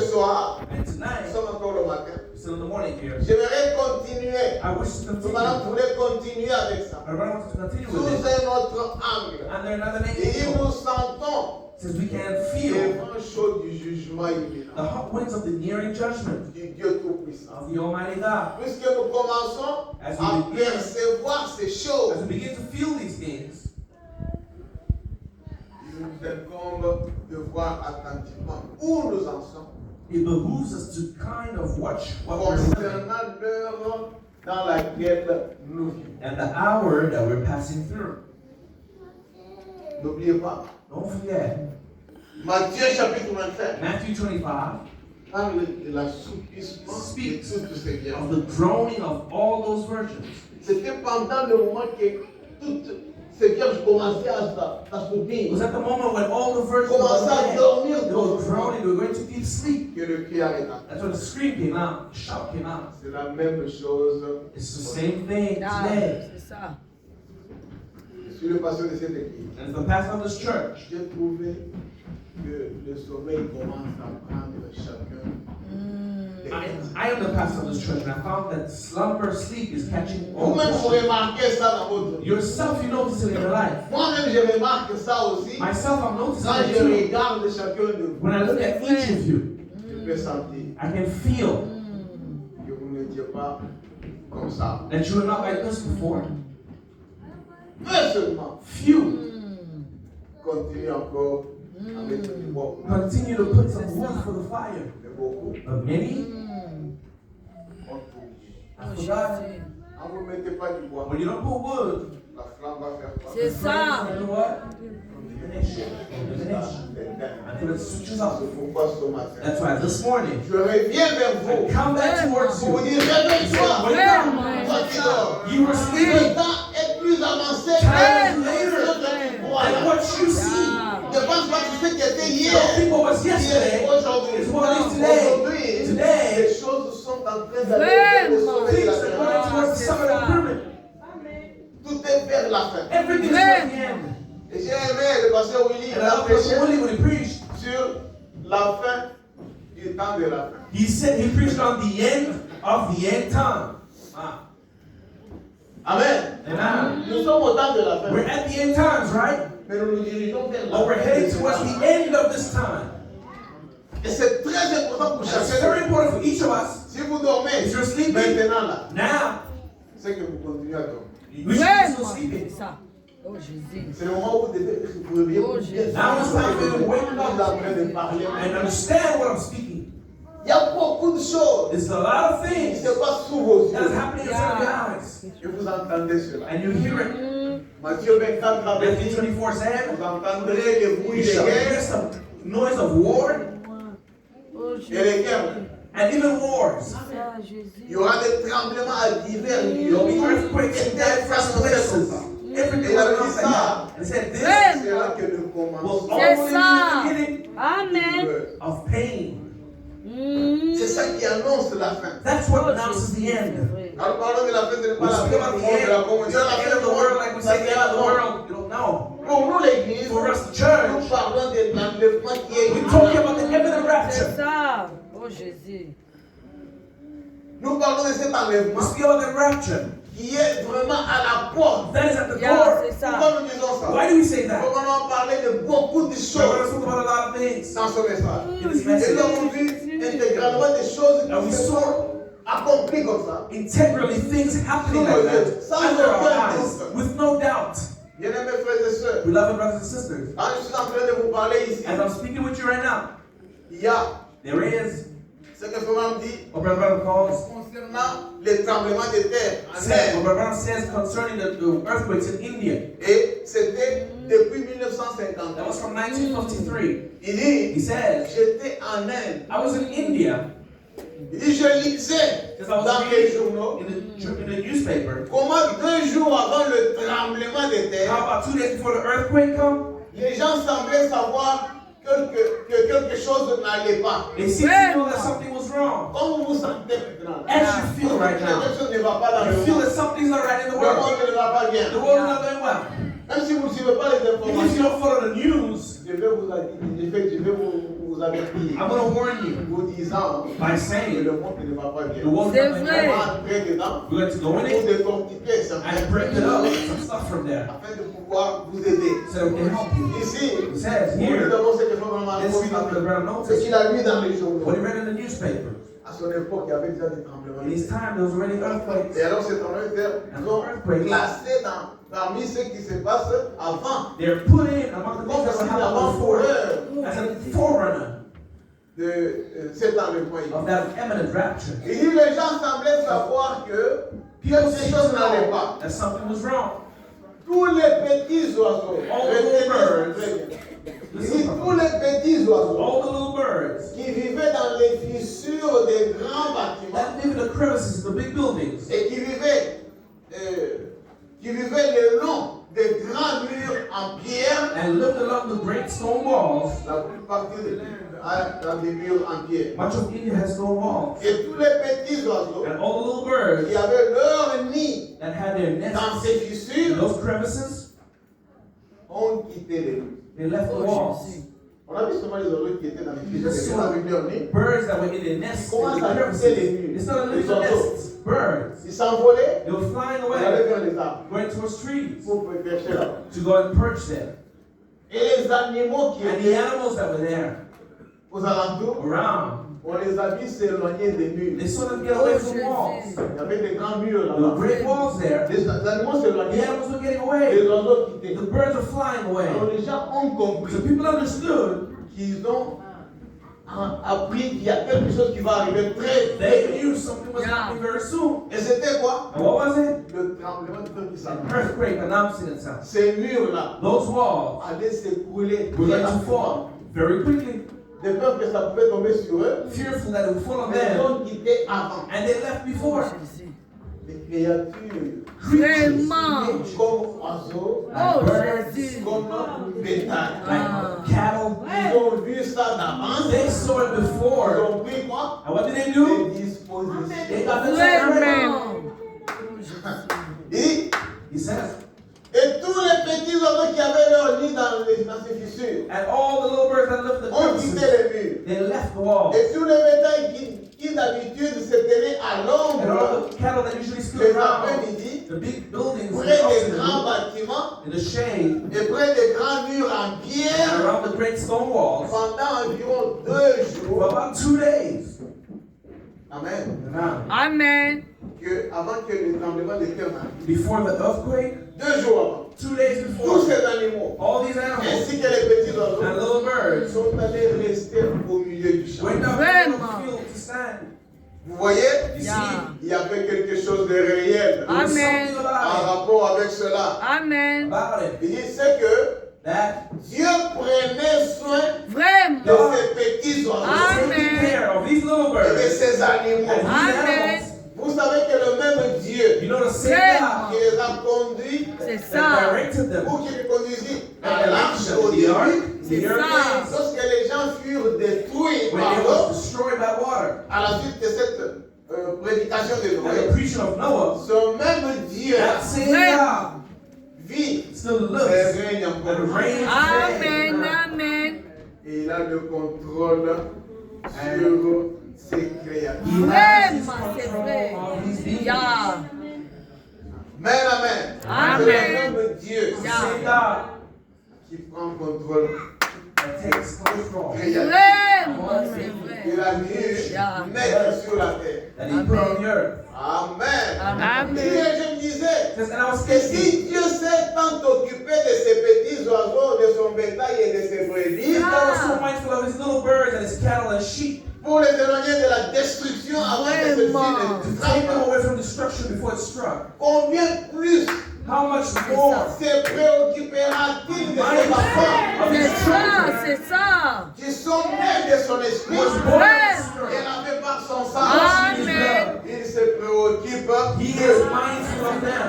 ce soir, And tonight, nous sommes encore le matin. we're still in the morning here. J'aimerais continuer. I wish to Nous continue. allons vouloir continuer avec ça. I want to continue Sous with it. un autre angle. Under another Et name. nous sentons Since we can les feel vents chauds du jugement the imminent hot winds of the nearing judgment du Dieu Tout-Puissant. of the Almighty God. Puisque nous commençons As à we begin- percevoir ces choses, As we begin to feel these things, il nous incombe de voir attentivement où nous en sommes it behooves us to kind of watch what we're doing concernant l'heure dans laquelle nous vivons. and the hour that we're passing through. N'oubliez pas, Don't forget, Matthieu chapitre 25 Matthew 25, parle de l'assoupissement de Speaks toutes ces vierges. of the droning of all those virgins. C'était pendant le moment que toutes ces vierges commençaient à It s'assoupir, was at the moment when all the virgins commençaient à were dormir they were drowning, they were going to deep sleep. que le cri arrêta. That's when the scream came out, the shout came out. C'est la même chose. It's the same thing Ah, today. c'est ça. Je suis le pasteur de cette église. And as the pastor of this church, J'ai trouvé que le sommeil commence à prendre chacun. I am the pastor of this church, and I found that slumber, sleep is catching all Vous-même, vous Christians. remarquez ça dans votre vie. Yourself, you notice it in your life. Moi-même, je remarque ça aussi. Myself, I'm noticing Quand it je too. regarde chacun de vous, When I look at each of you, je peux sentir I can feel que vous n'étiez pas comme ça. that you were not like this before. Peu seulement, Few continue encore à mettre du bois. continue to put some wood for the fire, Mais beaucoup but many ont oublié. have forgotten. Quand vous ne mettez pas du bois, When you don't put wood, la flamme va faire quoi? C'est ça. you know what? Diminish. Until it switches off. C'est pourquoi ce matin, That's why this morning, je reviens vers I vous come back towards pour vous you. dire réveille-toi. Wake up. Toi qui dors. You were Le sleeping. temps est plus avancé Time que later ce que tu vois than là. what you see. Je pense pas que ce qui était You hier, don't think what was yesterday aujourd'hui. is what is today. Aujourd'hui, Today, les choses sont en train d'aller vers le sommet de things la are terre. going towards the summit of pyramid. Tout est vers la fin. Everything's at the end. Et j'ai aimé le pasteur Willy, il And I a love prêché Pastor Willie when he preached. sur la fin du temps de la fin. He said he preached on the end of the end time. Amen. Amen. Nous sommes au temps de la fin. We're at the end times, right? Mais nous nous dirigeons vers la But we're fin. heading towards the end of this time. Et c'est très important pour It's chacun. very important for each of us. Si vous dormez If you're sleeping maintenant là, now, c'est que vous continuez à dormir. we should be still Vraiment, sleeping. c'est ça. Oh Jésus. C'est le moment où vous devez vous réveiller. Oh, pour bien Jésus. Now it's time for you to wake Vous êtes en up train de parler. and understand what I'm speaking. Il y a beaucoup de choses It's a lot of qui things se passent sous vos that is yeux. happening in front of your eyes. Et vous entendez cela. And you hear it. Matthieu 24 avait Matthew dit, 24 said, vous entendrez les bruits you des shall hear guerres some noise of war Oh et Jésus. les guerres. and even wars. Ah, Jésus. Il y aura des tremblements à divers There will be lieux. earthquakes in different places. Everything will come like that. And he said, this C'est là que nous will commençons. only C'est be ça. the beginning Amen. of pain. C'est ça qui annonce la fin. That's what announces the end. Alors parlons de la fin, ce n'est pas We la speak fin about du the monde, de la end. We communion. speak La the fin end of du the world monde, like we ça say the c'est end of la the mort. world. You don't know. Pour nous l'église, For us, the nous church, parlons de l'enlèvement qui est we're talking about the imminent C'est rapture. ça. Oh Jésus. Nous parlons de cet We enlèvement speak about the rapture. qui est vraiment à la porte. That is at the Yeah, door. c'est ça. Pourquoi nous disons ça? Why do we say that? Nous allons parler de beaucoup de We're going to choses talk about a lot of things dans ce message. in this Et nous message. avons vu intégralement des choses And we qui se saw sont accomplies comme ça. integrally things happening like that under our eyes with no doubt. Bien-aimés frères et sœurs, Beloved brothers and sisters, quand je suis en train de vous parler ici, as I'm speaking with you right now, il y a there is ce que Fernand dit what Brother Branham calls, concernant les tremblements de terre en what Inde. Brother Branham says concerning the earthquakes in India. Et c'était depuis That 1950. was from 1953. Il dit, He says, j'étais en Inde. I was in India Il dit, je lisais because I was dans les reading journaux in the newspaper. comment 2 jours avant le tremblement de terre, How about 2 days before the earthquake come? les gens semblaient savoir que quelque chose n'allait pas. They seem to know that something was wrong. Comment vous vous sentez maintenant? As you feel right now, Quelque chose ne va pas dans le you feel monde. that something's not right in the Le world. monde ne va pas bien. The world is not going well. Même si vous ne suivez pas les Even if you informations, don't follow the news, je vais vous vous avertir, I'm going to warn you vous disant by que saying le monde ne va pas the bien. world's C'est not like vrai. On that. va entrer dedans We're going to go in pour it décortiquer certains and break it up, some stuff from there, afin de pouvoir vous aider. so that we can help you. Ici, It says nous here, avons ce que Frère Branham a this is what the Brother ce noticed, qu'il a lu dans les journaux. what he read in the newspaper. À son époque, il y avait déjà des tremblements In de his terre. time, there was already earthquakes. Et alors, ces tremblements de terre sont classés parmi ceux qui se passent avant, They're put in among the comme things that si were happening l'avant-coureur before as a forerunner de cet enlèvement. of that imminent rapture. Il dit les gens semblaient savoir que quelque chose n'allait pas. That something was wrong. Tous les petits oiseaux, All the retenez little ça birds. très bien. Il Listen dit from tous les petits oiseaux all the little birds qui vivaient dans les fissures des grands bâtiments that live in the crevices of the big buildings et qui vivaient le long des grands murs en pierre. and lived along the great stone walls. La plupart a des murs en pierre. Much of India has stone walls. Et tous les petits oiseaux And all the little birds qui avaient leur nid that had their dans nests ces in fissures those crevices, ont quitté les murs. they left the Oh, walls. Jésus. On a vu seulement les oiseaux qui étaient dans les fissures, Just qui saw avec leur nid. birds that were in their nests in Comment the ça crevices. quittait les murs? It's not a Les little oiseaux. nests, birds. Ils s'envolaient, They were flying ils allaient away, vers les arbres going towards trees pour pêcher là-bas. to go and perch there. Et les animaux qui And the étaient animals that were there aux alentours, around, on les a vus s'éloigner des murs. they saw them get away from walls. Il y avait des grands murs There were là-bas. great walls there. Les animaux The s'éloignaient, animals were getting les away. oiseaux quittaient. The birds were flying away. Alors les gens ont compris So people understood. qu'ils ont appris qu'il y a quelque chose qui va arriver très They vite. knew something was happening very soon. Et c'était quoi? And what was it? Le tremblement de terre qui An s'annonce. earthquake announcing itself. Ces murs-là Those walls allaient s'écrouler were très going to rapidement. fall very quickly, De peur que ça pouvait tomber sur eux. fearful that it would fall on Mais ils them. ont quitté avant. And they left Oh, before. Jésus. Les créatures Vraiment. comme oiseaux, Oh, birds, Jésus. comme bétail. like cattle. Ils ont vu ça d'avance. They saw it Ils before. ont pris quoi? And what did they do? Des dispositions. They got themselves ready. Vraiment. Oh, Jésus. He says, Et tous les petits oiseaux qui avaient leur nid dans ces fissures and all the little birds that lived in the ont quitté crevices, les murs. they left the wall. Et tous les bétails qui d'habitude se tenaient à And all l'ombre the cattle that usually stood les around après-midi, the big buildings près des in grands bâtiments the shade et près des grands murs en and pierre around the great stone walls pendant environ 2 for jours. about 2 days. Amen. Now, Amen. Avant que le tremblement de terre n'arrive. before the earthquake, 2 jours avant. 2 days Tous before, ces animaux, all these animals ainsi que les petits oiseaux, and little birds sont allés rester au milieu du champ. went down to the field to stand. Vous voyez, You Yeah. see, il y avait quelque chose de réel there was Amen. something en about rapport avec cela. Amen. it. Il dit c'est que That Dieu prenait soin de Vraiment. ces petits oiseaux was taking care of these little et de birds ces animaux. and these Amen. animals. Vous savez que le même Dieu You know the same Yeah. qui God les a conduits C'est that ça. directed them ou qui les conduisit and à l'arche directed au them. The ark, début, the C'est earth, ça. lorsque les gens furent détruits when par it l'eau, was destroyed by water. à la suite de cette prédication de And Noé, the preaching of Noah, ce même Dieu that same Yeah. God vit still et lives règne encore. and reigns Amen. today. Amen. Et il a le contrôle sur ses créatures. He has his Vraiment, c'est control vrai. of these beings. Yeah. Amen, amen. Amen. C'est le même Dieu It's the same God qui prend contrôle. that takes control Vraiment, c'est vrai. Il a mis mettre sur la terre. that He put on the earth. Amen. Amen. Et je me disais Says, and I was que thinking, si Dieu s'est tant occupé de ses petits oiseaux, de son bétail et de ses brebis, if God was so mindful of His little birds and His cattle and sheep, pour les éloigner de la destruction avant que celle-ci Vraiment. ne to take them frappe, away from destruction before it struck, combien plus how much more se préoccupera-t-il de ses enfants C'est ça, c'est ça. qui sont nés de son esprit was born Ouais. in the Spirit? et lavés par son sang? Amen. Il se préoccupe He is d'eux. mindful of them.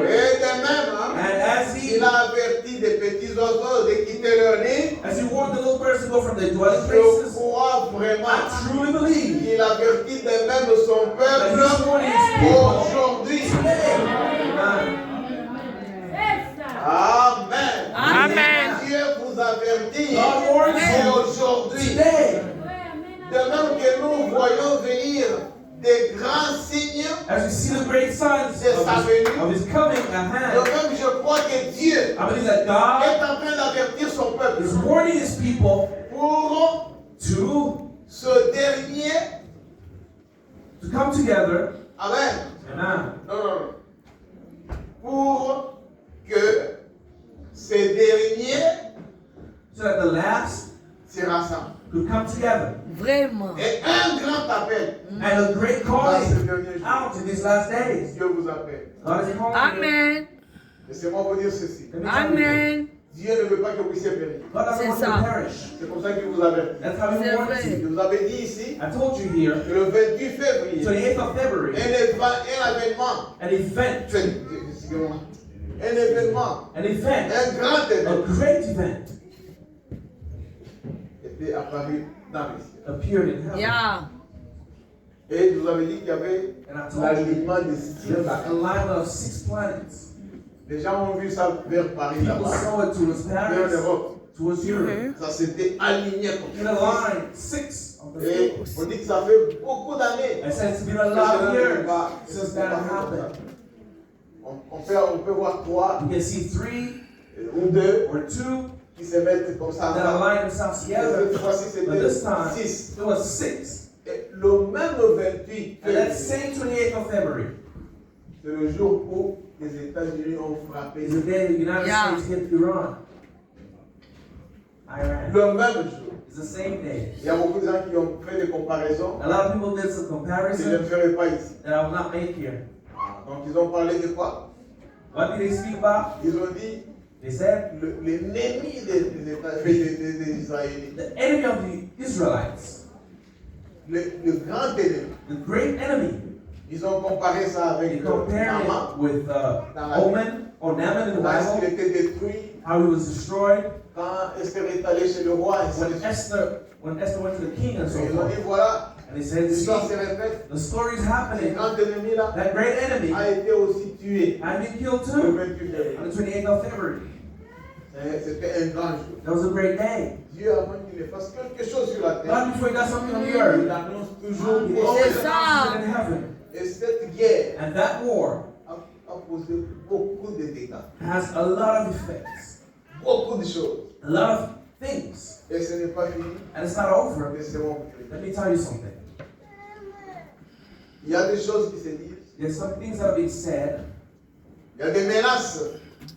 Et de même, And as il He a averti des petits oiseaux de quitter leur nid. As He warned the little birds to go from their dwelling Je places, crois I vraiment truly believe qu'il avertit de même son that peuple He's warning His people aujourd'hui. today. Amen. Amen. Amen. Dieu vous avertit God warns you aujourd'hui. today. Pendant que nous voyons venir des grands signes, As we see the great signs of his coming at hand, moi-même je crois que Dieu I believe that God est en train d'avertir son peuple is warning his people pour to ce dernier. come together. Amen. Amen. Non. Pour que ces derniers So that the last se rassemblent. could come together. Vraiment. Et un grand appel And a great dans ces calling derniers jours. out in these last days. Dieu vous appelle. God is calling you. Amen. Laissez-moi vous dire ceci. Let me tell you. Amen. Dieu ne veut pas que vous puissiez périr. God doesn't C'est want you ça. to perish. C'est pour ça qu'il vous avertit. That's how he C'est warns vrai. you. Je vous avais dit ici I told you here, que le 28 février, 28th of February, un événement, an event, excusez-moi, un événement, an event, un grand a événement great event était apparu dans les cieux. appeared in heaven. Yeah. Et je vous avais dit qu'il y avait And I told you, l'alignement des 6 there's planètes. a line of 6 planets. Les gens ont vu ça vers Paris People là-bas, saw it towards vers Paris, l'Europe. towards Europe. Ça s'était aligné In a comme ça. line, 6 of the Et figures. on dit que ça fait beaucoup d'années. I said it's been a lot of years since that happened. On peut voir 3 You can see 3 ou 2 or 2 qui se mettent comme ça. that align themselves Et together. cette fois-ci, But this time, c'était 6. it was 6. Et le même 28 And that février, same 28th of February c'est le jour où les États-Unis ont frappé. is the day the United Yeah. States hit Iran. Iran. Le même jour. It's the same day. Il y a beaucoup de gens qui ont fait des comparaisons A lot of people did some que je ne comparison ferai pas ici. that I will not make here. Donc ils ont parlé de quoi? What did they speak about? Ils ont dit They said l'ennemi des Israélites, the enemy of the Israelites, le grand ennemi. the great enemy. Ils ont comparé ça They avec compared Naaman, it with Omen or Naaman in the parce qu'il Bible, était détruit how he was destroyed quand Esther est allée chez le roi. Et ainsi de suite. when Esther went to the king and so Ils ont dit forth. voilà, And they said, see, l'histoire se répète. the story is Ce happening. grand ennemi là That great enemy a été aussi tué had been killed le too 28 février. on the 28th of February. C'était un grand jour. That was a great day. Dieu, avant qu'il ne fasse quelque chose sur la terre, God, before he does something on the il earth, annonce toujours he pour always C'est eux. ça. announces it in heaven. Et cette guerre And that war a causé beaucoup de dégâts, has a lot of effects, beaucoup de choses. a lot of things. Et ce n'est pas fini. And it's not over. Laissez-moi vous dire. Let me tell you something. Il y a des choses qui se disent. There's some things that are being said. Il y a des menaces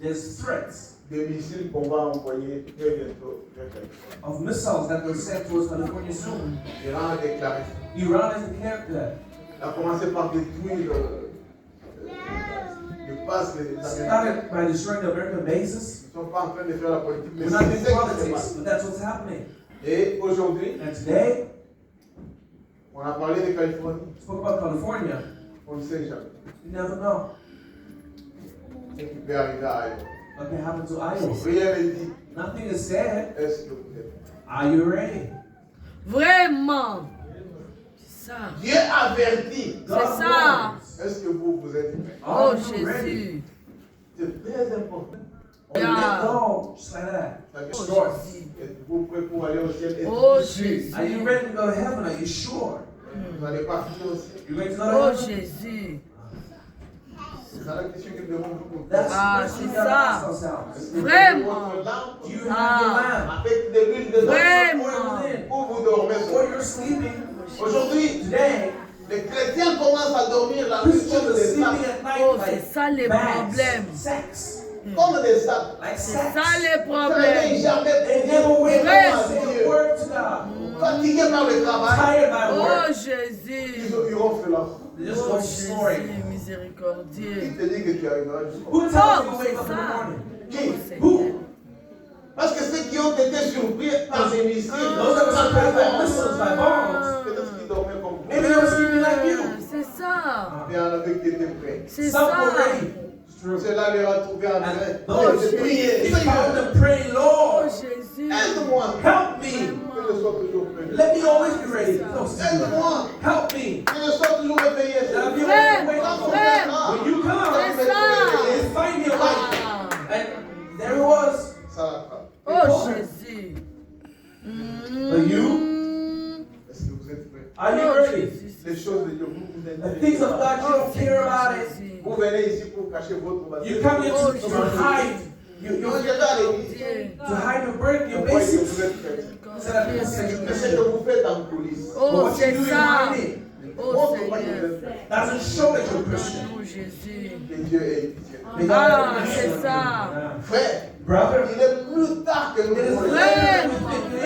There's threats de missiles qu'on va envoyer très bientôt vers Californie. of missiles that were sent towards California soon. L'Iran a déclaré. Iran has declared that. Il a commencé par détruire le pass des Américains. Started by destroying the American bases. Ils ne sont pas en train de faire la politique, mais We're not c'est doing ce qui se politics, passe. but that's what's happening. Et aujourd'hui, And today, on a parlé de Californie. we spoke about California. On ne sait jamais You never know ce qui peut arriver ailleurs. what can happen to Iowa. Rien ne dit. Nothing is said. Est-ce que vous êtes prêts? Are you ready? Vraiment. C'est ça. Dieu avertit. God ça. warns. Est-ce que vous êtes prêts? Oh Are you ready? Jésus. C'est très important. On Yeah. let go just like that. C'est-à-dire, Oh Short. Jésus. êtes-vous prêts pour aller au ciel? Êtes-vous Oh sûr? Jésus. Are you ready to go to heaven? Are you sure? Vous allez partir au ciel. You ready to go to Oh heaven? Jésus. C'est ça la question que nous devons vous poser. That's Ah, the question we c'est gotta ça. ask ourselves. Est-ce que vous Vraiment. avez votre lampe Do you have your Ah. lamp? avec de l'huile dedans? Vraiment. Oil within? Ou vous dormez Or seul? you're sleeping? Aujourd'hui, Today, les chrétiens commencent à dormir la nuit Christians comme are des sleeping sacs. at night Oh, like c'est ça les bags, problèmes. sacks, Comme des sacs. like C'est sacks. ça les Vous ne réveillez problèmes. jamais They pour never wake dire up à to say Dieu. a word to God. Fatigués par le travail, Tired by Oh work. Jésus. ils ronflent là. They just Oh go snoring. Jésus miséricordieux. Qui te dit que tu arriveras jusqu'au Who Oh, tells you to wake c'est up in the ça. morning? Qui? Who? Parce que ceux qui ont été surpris par des missiles, Those that were surprised by missiles, by bombs. peut-être qu'ils dormaient comme vous. Maybe they were sleeping like you. C'est ça. Mais il y en avait qui étaient prêts. C'est Some ça. were ready. It's true. Cela les a trouvés en train And Oh, de Jésus. prier. He found them praying, Oh Lord, Jésus. Aide-moi. help me. Que je sois toujours prêt. Let me always be ready. No, Aide-moi. help me. Que je sois toujours réveillé. That I be Frère, always awake. frère. When you come, C'est ça. they find me awake. Ah. And there it was. Ça la frappe. Oh Jésus. But you? Est-ce que vous êtes prêts? Are you Oh, ready? Jésus. Les choses de Dieu, vous The intéressez things of pas. God, you don't care about it. Jésus. Vous venez ici pour cacher votre baptême. You come here Oh, to Jésus. hide. You Vous êtes à l'église. Dieu. to hide your birth, your Vous croyez que basics. vous êtes chrétien. C'est la personne Mais ce que vous faites en coulisses, But Oh, what you c'est do in ça. hiding Oh, montre pas que vous Seigneur. êtes chrétien. doesn't show that you're a Christian. Oh, Jésus. Que Dieu ait pitié. May God Ah, have mercy c'est on you. ça. Yeah. Frère, Brother, il est plus tard que nous it is mourrons. later than we think.